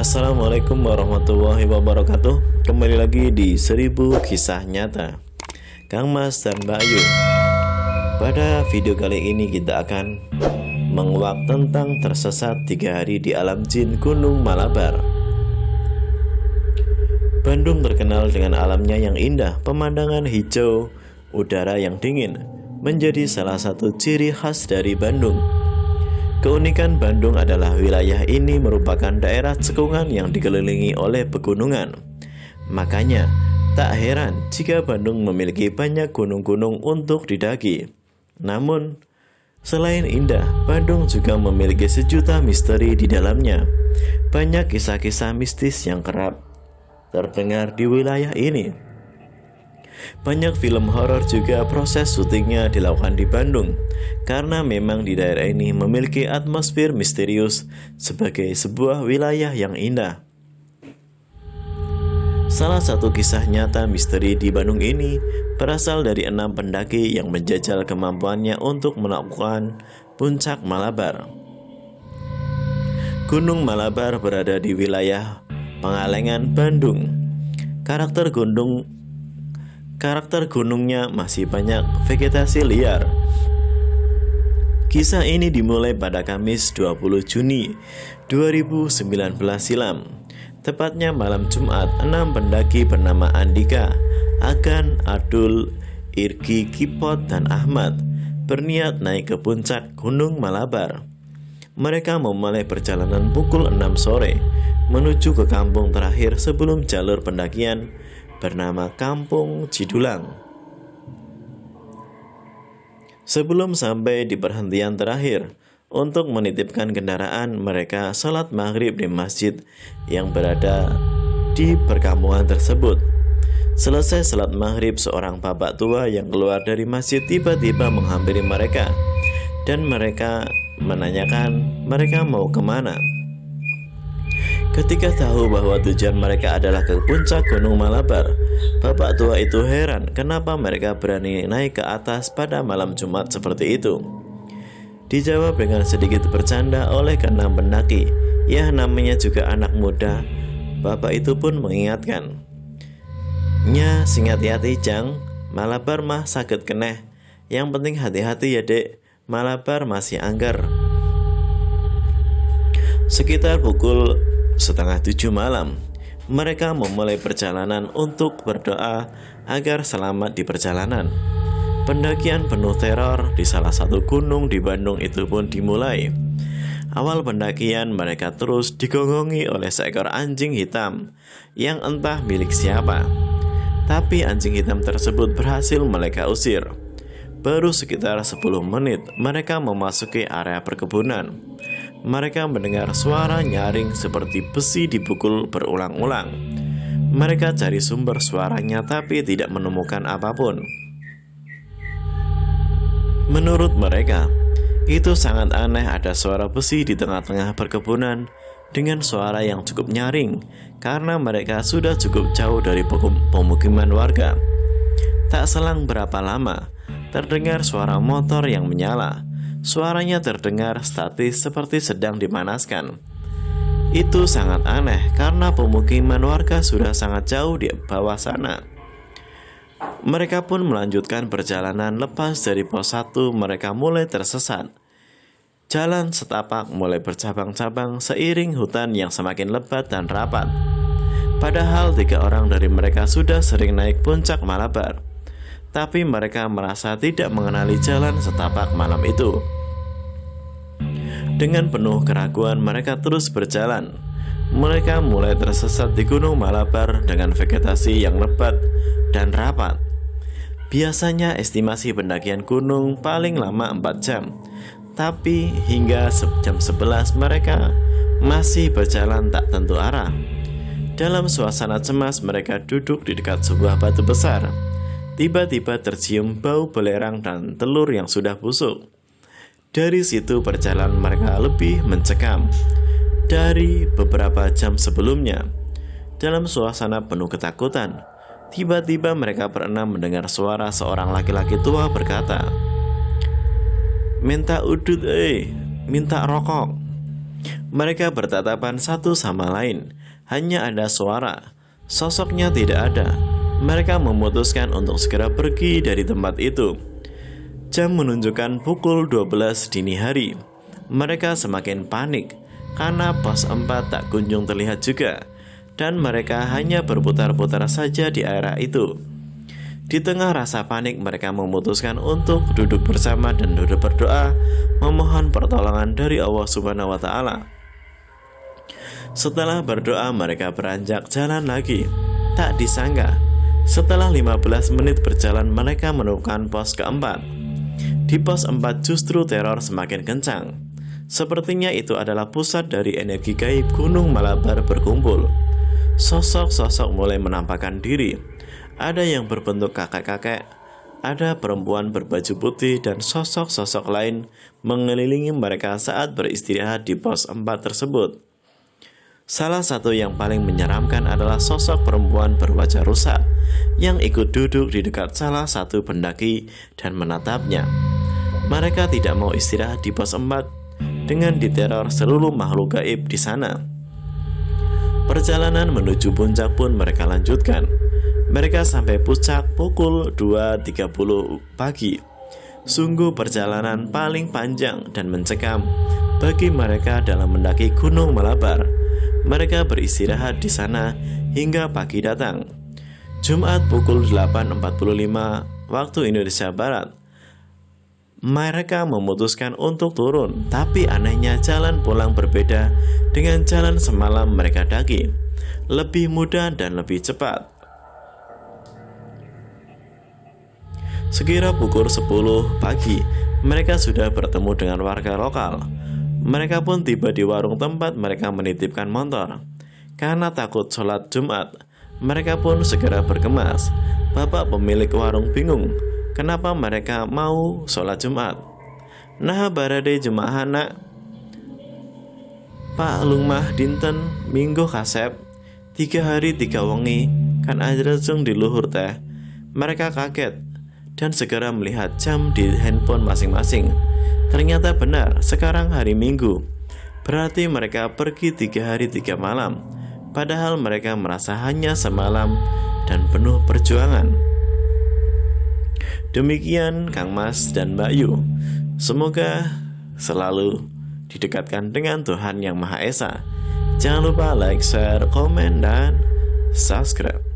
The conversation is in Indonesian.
Assalamualaikum warahmatullahi wabarakatuh. Kembali lagi di 1000 kisah nyata Kang Mas dan Mbak Ayu. Pada video kali ini kita akan menguak tentang tersesat 3 hari di alam jin Gunung Malabar. Bandung terkenal dengan alamnya yang indah. Pemandangan hijau, udara yang dingin menjadi salah satu ciri khas dari Bandung. Keunikan Bandung adalah wilayah ini merupakan daerah cekungan yang dikelilingi oleh pegunungan. Makanya, tak heran jika Bandung memiliki banyak gunung-gunung untuk didaki. Namun, selain indah, Bandung juga memiliki sejuta misteri di dalamnya. Banyak kisah-kisah mistis yang kerap terdengar di wilayah ini. Banyak film horor juga proses syutingnya dilakukan di Bandung, karena memang di daerah ini memiliki atmosfer misterius sebagai sebuah wilayah yang indah. Salah satu kisah nyata misteri di Bandung ini berasal dari 6 pendaki yang menjajal kemampuannya untuk melakukan puncak Malabar. Gunung Malabar berada di wilayah Pengalengan, Bandung. Karakter gunungnya masih banyak vegetasi liar. Kisah ini dimulai pada Kamis 20 Juni 2019 silam. Tepatnya malam Jumat, 6 pendaki bernama Andika, Agan, Adul, Irgi, Kipot, dan Ahmad berniat naik ke puncak Gunung Malabar. Mereka memulai perjalanan pukul 6 sore menuju ke kampung terakhir sebelum jalur pendakian bernama Kampung Cidulang. Sebelum sampai di perhentian terakhir untuk menitipkan kendaraan, mereka sholat maghrib di masjid yang berada di perkampungan tersebut. Selesai sholat maghrib, seorang bapak tua yang keluar dari masjid tiba-tiba menghampiri mereka dan mereka menanyakan mereka mau kemana. Ketika tahu bahwa tujuan mereka adalah ke puncak Gunung Malabar, bapak tua itu heran kenapa mereka berani naik ke atas pada malam Jumat seperti itu. Dijawab dengan sedikit bercanda oleh keenam pendaki. Ya, namanya juga anak muda. Bapak itu pun mengingatkan, "Nya, sing hati-hati jang, Malabar mah sakit keneh. Yang penting hati-hati ya dek, Malabar masih angker." Sekitar pukul setengah 7 malam, mereka memulai perjalanan untuk berdoa agar selamat di perjalanan. Pendakian penuh teror di salah satu gunung di Bandung itu pun dimulai. Awal pendakian mereka terus digongongi oleh seekor anjing hitam yang entah milik siapa. Tapi anjing hitam tersebut berhasil mereka usir. Baru sekitar 10 menit mereka memasuki area perkebunan. Mereka mendengar suara nyaring seperti besi dipukul berulang-ulang. Mereka cari sumber suaranya tapi tidak menemukan apapun. Menurut mereka, itu sangat aneh ada suara besi di tengah-tengah perkebunan dengan suara yang cukup nyaring karena mereka sudah cukup jauh dari pemukiman warga. Tak selang berapa lama, terdengar suara motor yang menyala. Suaranya terdengar statis seperti sedang dipanaskan. Itu sangat aneh karena pemukiman warga sudah sangat jauh di bawah sana. Mereka pun melanjutkan perjalanan. Lepas dari pos 1, mereka mulai tersesat. Jalan setapak mulai bercabang-cabang seiring hutan yang semakin lebat dan rapat. Padahal 3 orang dari mereka sudah sering naik puncak Malabar, tapi mereka merasa tidak mengenali jalan setapak malam itu. Dengan penuh keraguan mereka terus berjalan. Mereka mulai tersesat di Gunung Malabar dengan vegetasi yang lebat dan rapat. Biasanya estimasi pendakian gunung paling lama 4 jam, tapi hingga jam 11 mereka masih berjalan tak tentu arah. Dalam suasana cemas mereka duduk di dekat sebuah batu besar. Tiba-tiba tercium bau belerang dan telur yang sudah busuk. Dari situ perjalanan mereka lebih mencekam dari beberapa jam sebelumnya. Dalam suasana penuh ketakutan, tiba-tiba mereka berenam mendengar suara seorang laki-laki tua berkata, "Minta udut minta rokok." Mereka bertatapan satu sama lain. Hanya ada suara. Sosoknya tidak ada. Mereka memutuskan untuk segera pergi dari tempat itu. Jam menunjukkan pukul 12 dini hari. Mereka semakin panik karena pos 4 tak kunjung terlihat juga, dan mereka hanya berputar-putar saja di area itu. Di tengah rasa panik, mereka memutuskan untuk duduk bersama dan duduk berdoa, memohon pertolongan dari Allah Subhanahu wa Ta'ala. Setelah berdoa, mereka beranjak jalan lagi. Tak disangka, setelah 15 menit berjalan, mereka menemukan pos keempat. Di pos 4 justru teror semakin kencang. Sepertinya itu adalah pusat dari energi gaib Gunung Malabar berkumpul. Sosok-sosok mulai menampakkan diri. Ada yang berbentuk kakek-kakek, ada perempuan berbaju putih, dan sosok-sosok lain mengelilingi mereka saat beristirahat di pos 4 tersebut. Salah satu yang paling menyeramkan adalah sosok perempuan berwajah rusak yang ikut duduk di dekat salah satu pendaki dan menatapnya. Mereka tidak mau istirahat di pos 4 dengan diteror seluruh makhluk gaib di sana. Perjalanan menuju puncak pun mereka lanjutkan. Mereka sampai puncak pukul 2.30 pagi. Sungguh perjalanan paling panjang dan mencekam bagi mereka dalam mendaki Gunung Malabar. Mereka beristirahat di sana hingga pagi datang. Jumat pukul 8.45 waktu Indonesia Barat. Mereka memutuskan untuk turun, tapi anehnya jalan pulang berbeda dengan jalan semalam mereka daki. Lebih mudah dan lebih cepat. Sekira pukul 10 pagi, mereka sudah bertemu dengan warga lokal. Mereka pun tiba di warung tempat mereka menitipkan motor. Karena takut sholat Jumat, mereka pun segera bergemas. Bapak pemilik warung bingung, kenapa mereka mau sholat Jumat. Nah barade jemaah anak Pak Lungmah dinten minggu kasep 3 hari 3 wengi kan ajrejeng di luhur teh. Mereka kaget dan segera melihat jam di handphone masing-masing. Ternyata benar, sekarang hari Minggu. Berarti mereka pergi 3 hari 3 malam. Padahal mereka merasa hanya semalam dan penuh perjuangan. Demikian Kang Mas dan Mbak Yu. Semoga selalu didekatkan dengan Tuhan Yang Maha Esa. Jangan lupa like, share, komen, dan subscribe.